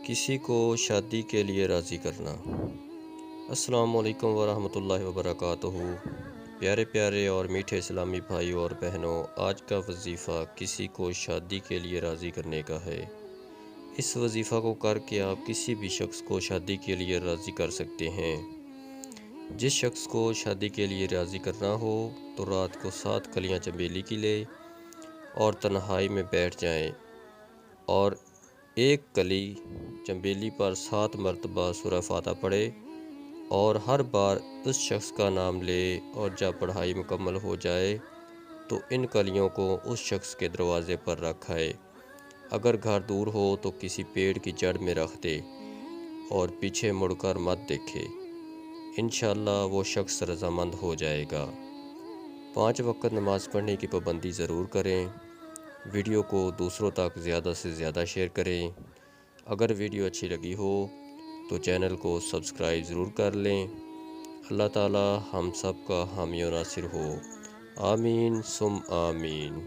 کسی کو شادی کے لیے راضی کرنا۔ السلام علیکم ورحمۃ اللہ وبرکاتہ۔ پیارے پیارے اور میٹھے اسلامی بھائیوں اور بہنوں، آج کا وظیفہ کسی کو شادی کے لیے راضی کرنے کا ہے۔ اس وظیفہ کو کر کے آپ کسی بھی شخص کو شادی کے لیے راضی کر سکتے ہیں۔ جس شخص کو شادی کے لیے راضی کرنا ہو تو رات کو 7 کلیاں چنبیلی کی لے اور تنہائی میں بیٹھ جائیں اور ایک کلی چنبیلی پر 7 مرتبہ سورہ فاتحہ پڑھے اور ہر بار اس شخص کا نام لے، اور جب پڑھائی مکمل ہو جائے تو ان کلیوں کو اس شخص کے دروازے پر رکھ آئے۔ اگر گھر دور ہو تو کسی پیڑ کی جڑ میں رکھ دے اور پیچھے مڑ کر مت دیکھے، انشاءاللہ وہ شخص رضامند ہو جائے گا۔ 5 وقت نماز پڑھنے کی پابندی ضرور کریں۔ ویڈیو کو دوسروں تک زیادہ سے زیادہ شیئر کریں۔ اگر ویڈیو اچھی لگی ہو تو چینل کو سبسکرائب ضرور کر لیں۔ اللہ تعالی ہم سب کا حامی و ناصر ہو، آمین ثم آمین۔